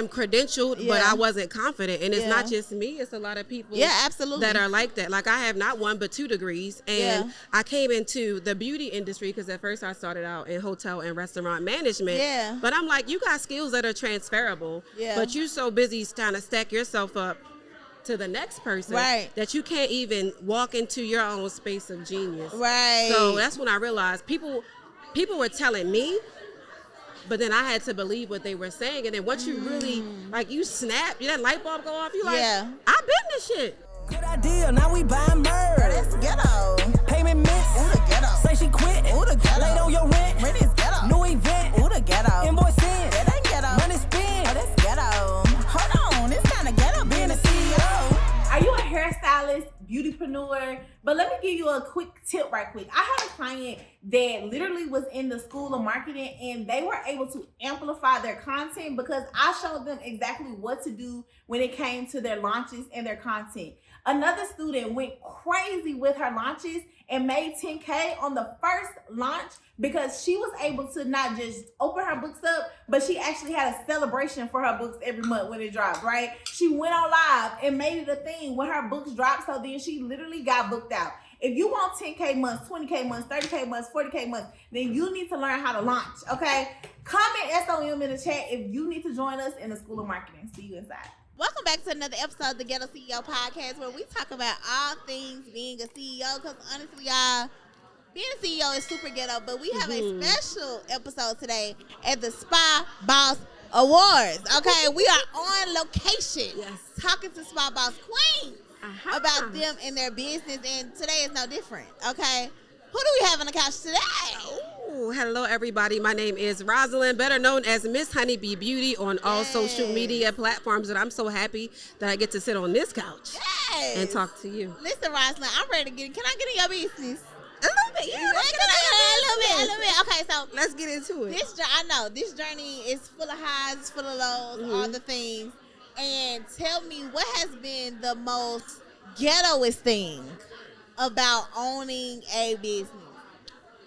am credentialed, but I wasn't confident. And it's not just me. It's a lot of people that are like that. Like, I have not one but 2 degrees. And I came into the beauty industry because at first I started out in hotel and restaurant management. But I'm like, you got skills that are transferable, but you're so busy trying to stack yourself up to the next person that you can't even walk into your own space of genius. So that's when I realized people were telling me, but then I had to believe what they were saying. And then once you really, like, you snap, that light bulb go off, you like, I've been this shit. Good idea, now we buying merch. That's ghetto. Payment miss. Ooh, the ghetto. Say she quit. Ooh, the ghetto. Late on your rent. Rent is ghetto. New event. Ooh, the ghetto. Invoice in. That ain't ghetto. Money spent. Oh, that's ghetto. Hold on, it's kind of ghetto being a CEO. Are you a hairstylist, beautypreneur? But let me give you a quick tip right quick. I had a client that literally was in the school of marketing, and they were able to amplify their content because I showed them exactly what to do when it came to their launches and their content. Another student went crazy with her launches and made 10K on the first launch because she was able to not just open her books up, but she actually had a celebration for her books every month when it dropped, right? She went on live and made it a thing when her books dropped, so then she literally got booked out. If you want 10K months, 20K months, 30K months, 40K months, then you need to learn how to launch, okay? Comment SOM in the chat if you need to join us in the School of Marketing. See you inside. Welcome back to another episode of the Ghetto CEO podcast, where we talk about all things being a CEO. Because honestly, y'all, being a CEO is super ghetto. But we have a special episode today at the Spa Boss Awards. Okay, we are on location talking to Spa Boss Queens about them and their business. And today is no different. Okay, who do we have on the couch today? Oh, hello, everybody. My name is Rosalyn, better known as Miss Honeybee Beauty on all social media platforms. And I'm so happy that I get to sit on this couch and talk to you. Listen, Rosalyn, I'm ready to get in. Can I get in your business? A little bit, yeah. A little bit. Okay, so let's get into it. I know this journey is full of highs, it's full of lows, all the things. And tell me, what has been the most ghettoest thing about owning a business?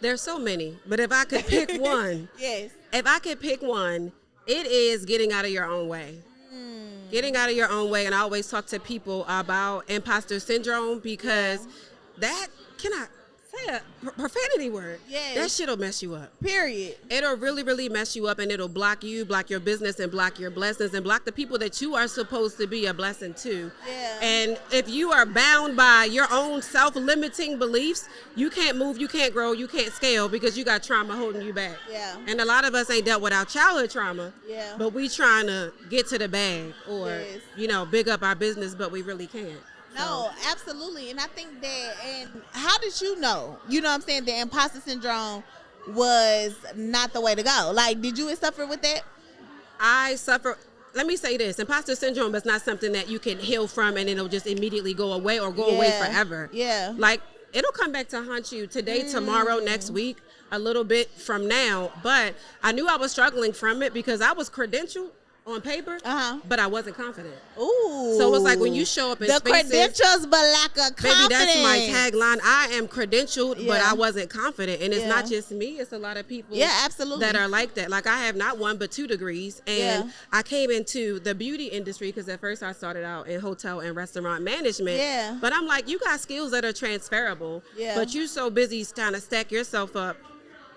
There's so many, but if I could pick one, If I could pick one, it is getting out of your own way. Getting out of your own way, and I always talk to people about imposter syndrome because that, can I say a profanity word? That shit'll mess you up. Period. It'll really, really mess you up, and it'll block you, block your business, and block your blessings, and block the people that you are supposed to be a blessing to. And if you are bound by your own self-limiting beliefs, you can't move, you can't grow, you can't scale because you got trauma holding you back. And a lot of us ain't dealt with our childhood trauma, but we trying to get to the bag or, big up our business, but we really can't. No, absolutely. And I think that, and how did you know what I'm saying, the imposter syndrome was not the way to go? Like, did you suffer with that? I suffer. Let me say this. Imposter syndrome is not something that you can heal from and it'll just immediately go away or go away forever. Like, it'll come back to haunt you today, tomorrow, next week, a little bit from now. But I knew I was struggling from it because I was credentialed on paper, but I wasn't confident. Ooh. So it's like when you show up in the spaces, credentials, but lack of confidence. Baby, that's my tagline. I am credentialed, but I wasn't confident. And it's not just me. It's a lot of people that are like that. Like, I have not one but 2 degrees. And I came into the beauty industry because at first I started out in hotel and restaurant management. But I'm like, you got skills that are transferable, but you're so busy trying to stack yourself up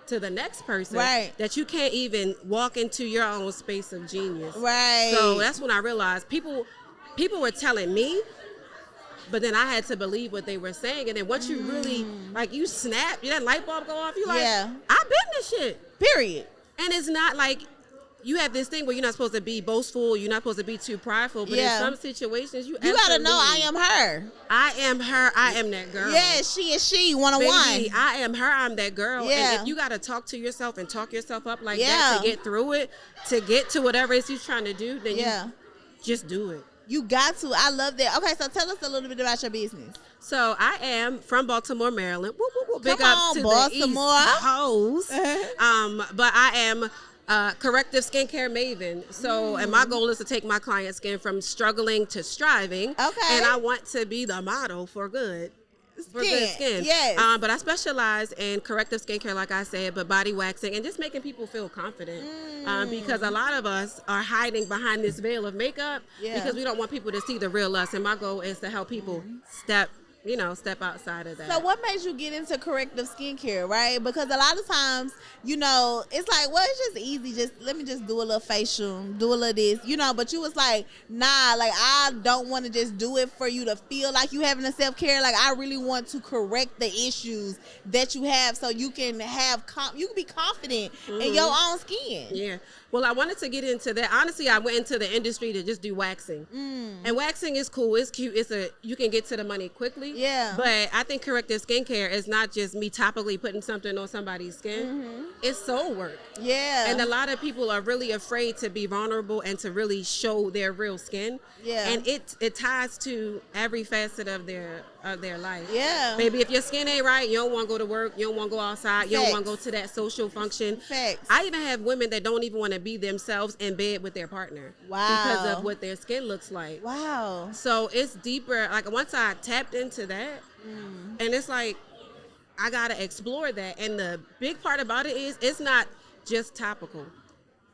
to the next person that you can't even walk into your own space of genius. So that's when I realized people were telling me, but then I had to believe what they were saying. And then once you really, like, you snap, that light bulb go off, you like, I've been this shit. Period. And it's not like you have this thing where you're not supposed to be boastful, you're not supposed to be too prideful, but in some situations you gotta know I am her. I am her, I am that girl. Yeah, she is she, 101. Baby, I am her, I'm that girl. And if you gotta talk to yourself and talk yourself up like that to get through it, to get to whatever it is you're trying to do, then you just do it. You got to. I love that. Okay, so tell us a little bit about your business. So I am from Baltimore, Maryland. Woo, woo, woo. Big Come up on, to Baltimore. the East Coast. But I am corrective skincare maven. So, and my goal is to take my client skin from struggling to striving. And I want to be the model for good. For good skin. Yes. But I specialize in corrective skincare, like I said, but body waxing and just making people feel confident. Because a lot of us are hiding behind this veil of makeup because we don't want people to see the real us. And my goal is to help people step outside of that. So what made you get into corrective skincare, right? Because a lot of times, it's like, well, it's just easy. Let me just do a little facial, do a little this, but you was like, nah, like, I don't want to just do it for you to feel like you having a self-care. Like, I really want to correct the issues that you have so you can you can be confident in your own skin. Yeah. Well, I wanted to get into that. Honestly, I went into the industry to just do waxing. And waxing is cool. It's cute. You can get to the money quickly. Yeah. But I think corrective skincare is not just me topically putting something on somebody's skin. It's soul work. Yeah. And a lot of people are really afraid to be vulnerable and to really show their real skin. Yeah. And it ties to every facet of their life. Yeah. Baby, if your skin ain't right, you don't want to go to work, you don't want to go outside, you don't want to go to that social function. Facts. I even have women that don't even want to be themselves in bed with their partner. Wow. Because of what their skin looks like. Wow. So it's deeper. Like once I tapped into that, and it's like, I got to explore that. And the big part about it is it's not just topical.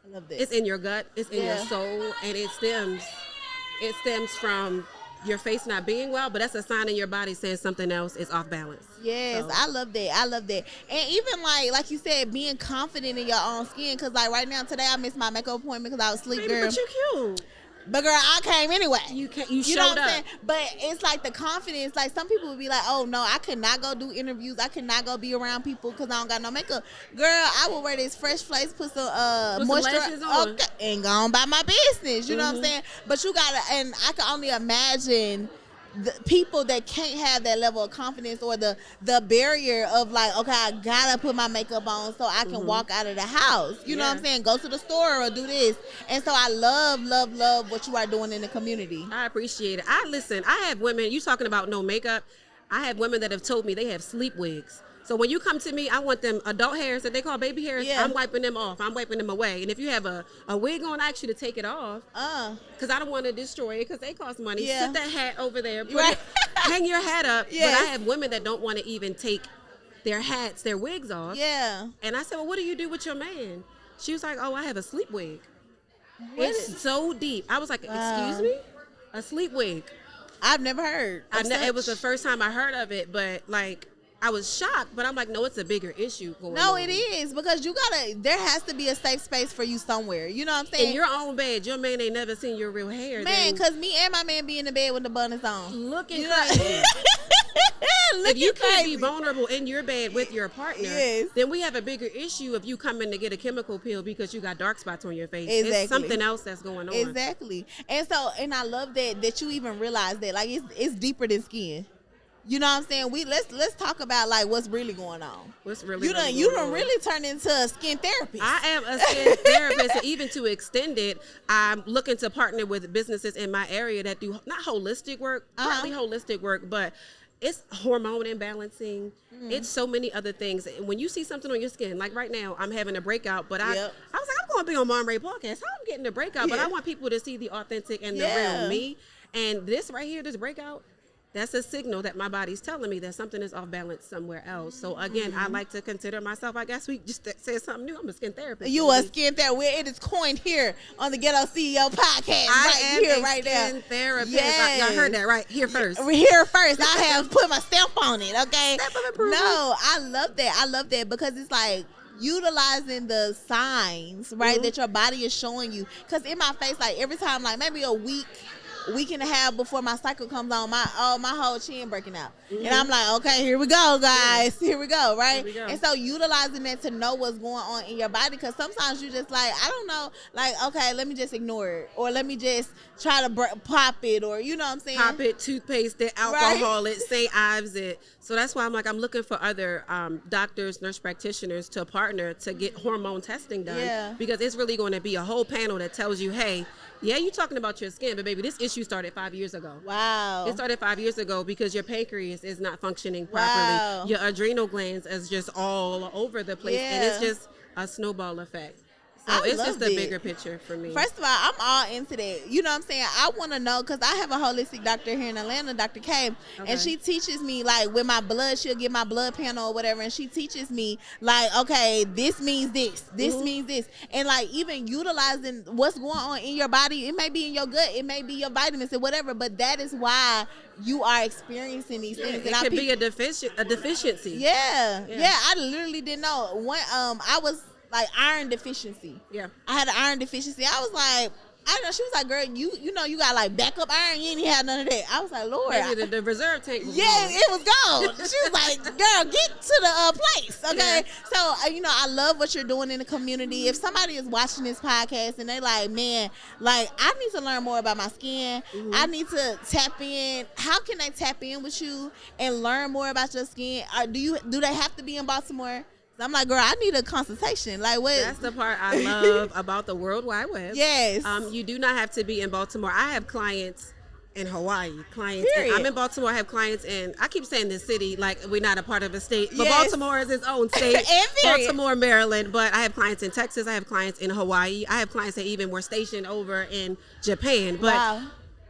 I love this. It's in your gut, it's in your soul, and it stems from your face not being well, but that's a sign in your body saying something else is off balance. Yes, so. I love that. And even like you said, being confident in your own skin, because like right now today I missed my makeup appointment because I was asleep, girl. But you cute. But girl, I came anyway. You showed know what I'm up. saying? But it's like the confidence. Like some people would be like, "Oh no, I could not go do interviews. I could not go be around people because I don't got no makeup." Girl, I will wear this fresh face, put some moisture on, and go on by my business. You know what I'm saying? But you gotta, and I can only imagine the people that can't have that level of confidence or the barrier of like, okay, I gotta put my makeup on so I can walk out of the house. You know what I'm saying? Go to the store or do this. And so I love what you are doing in the community. I appreciate it. I have women, you talking about no makeup, I have women that have told me they have sleep wigs. So when you come to me, I want them adult hairs that they call baby hairs. Yeah. I'm wiping them off. I'm wiping them away. And if you have a wig on, I ask you to take it off. Because I don't want to destroy it because they cost money. Yeah. Sit that hat over there. Hang your hat up. Yes. But I have women that don't want to even take their hats, their wigs off. Yeah. And I said, well, what do you do with your man? She was like, oh, I have a sleep wig. It's so deep. I was like, excuse me? A sleep wig? I've never heard. It was the first time I heard of it, but like, I was shocked, but I'm like, no, it's a bigger issue going on. No, it is, because there has to be a safe space for you somewhere. You know what I'm saying? In your own bed, your man ain't never seen your real hair. Man, because me and my man be in the bed with the bonnets on. Looking crazy. If you can't be vulnerable in your bed with your partner, then we have a bigger issue if you come in to get a chemical peel because you got dark spots on your face. Exactly. It's something else that's going on. Exactly. And I love that you even realize that, like, it's deeper than skin. You know what I'm saying? Let's talk about like what's really going on. What's really you don't really turn into a skin therapist. I am a skin therapist, and even to extend it, I'm looking to partner with businesses in my area that do not holistic work, partly holistic work, but it's hormone imbalancing. It's so many other things. And when you see something on your skin, like right now, I'm having a breakout, but I was like, I'm going to be on Monrae podcast. How I'm getting a breakout, but I want people to see the authentic and the real me. And this right here, this breakout, that's a signal that my body's telling me that something is off balance somewhere else. So again, I like to consider myself, I guess we just said something new, I'm a skin therapist. You a skin therapist. It is coined here on the Ghetto CEO podcast. I am a skin therapist. Yes. Y'all heard that right here first. Here first. I have put my stamp on it, okay? Stamp of approval. No, I love that because it's like utilizing the signs, right, that your body is showing you. Because in my face, like every time, like maybe a week and a half before my cycle comes on, my whole chin breaking out. And I'm like, okay, here we go, guys. Here we go, right? We go. And so utilizing that to know what's going on in your body, because sometimes you just like, I don't know, like, okay, let me just ignore it, or let me just try to pop it, or you know what I'm saying? Pop it, toothpaste it, alcohol it, St. Ives it. So that's why I'm looking for other doctors, nurse practitioners to partner to get hormone testing done. Yeah. Because it's really going to be a whole panel that tells you, hey, yeah, you're talking about your skin, but baby, this issue started 5 years ago. Wow. It started 5 years ago because your pancreas is not functioning properly. Wow. Your adrenal glands is just all over the place. Yeah. And it's just a snowball effect. So it's just the bigger picture for me. First of all, I'm all into that. You know what I'm saying? I want to know because I have a holistic doctor here in Atlanta, Dr. K, and she teaches me, like, with my blood, she'll get my blood panel or whatever, and she teaches me, like, okay, this means this. This means this. And, like, even utilizing what's going on in your body, it may be in your gut, it may be your vitamins and whatever, but that is why you are experiencing these things. It could be a deficiency. Yeah. I literally didn't know. I was like iron deficiency. Yeah. I had an iron deficiency. I was like, I don't know. She was like, girl, you know, you got like backup iron. You ain't have none of that. I was like, Lord. Maybe the reserve tank was gone. It was gone. She was like, girl, get to the place. Okay. Yeah. So, you know, I love what you're doing in the community. If somebody is watching this podcast and they like, man, like, I need to learn more about my skin. I need to tap in. How can they tap in with you and learn more about your skin? Do they have to be in Baltimore? I'm like, girl, I need a consultation. Like, what? That's the part I love about the World Wide Web. Yes. You do not have to be in Baltimore. I have clients in Hawaii. I'm in Baltimore. I have clients in, I keep saying this city like we're not a part of a state, but Baltimore is its own state. Baltimore, Maryland. But I have clients in Texas. I have clients in Hawaii. I have clients that even were stationed over in Japan. But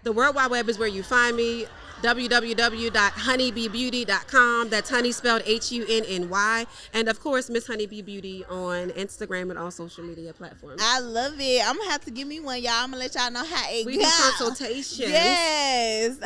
the World Wide Web is where you find me. www.honeybeebeauty.com. That's honey spelled HUNNY. And of course, Miss Honeybee Beauty on Instagram and all social media platforms. I love it. I'm gonna have to give me one, y'all. I'm gonna let y'all know how it we do consultations. Yes.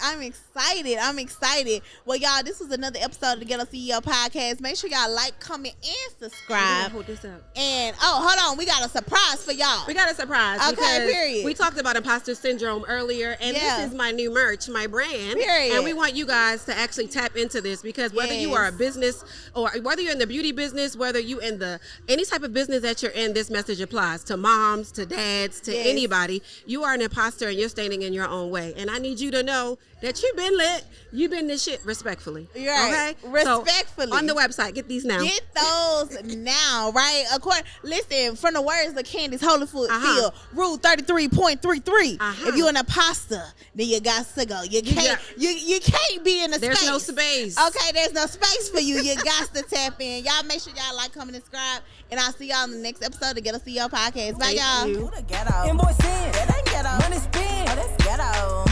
I'm excited. I'm excited. Well, y'all, this was another episode of the Ghetto CEO podcast. Make sure y'all like, comment, and subscribe. Hold this up. And hold on, we got a surprise for y'all. We got a surprise. Okay, period. We talked about imposter syndrome earlier, and this is my new merch, my brand. Period. And we want you guys to actually tap into this because whether you are a business or whether you're in the beauty business, whether you in any type of business that you're in, this message applies to moms, to dads, to anybody. You are an imposter and you're standing in your own way. And I need you to know that you've been lit. You've been this shit respectfully. Right. Okay? Respectfully. So, on the website, get these now. Get those now, right? Listen, from the words of Candace Holyfield, Rule 33.33. If you're an imposter, then you got to go. You can't be in a space. There's no space. Okay, there's no space for you. You got to tap in. Y'all make sure y'all like, comment, and subscribe. And I'll see y'all in the next episode of Ghetto CEO Podcast. Bye, y'all. Invoice in, that ain't ghetto. Money spin, oh, that's ghetto.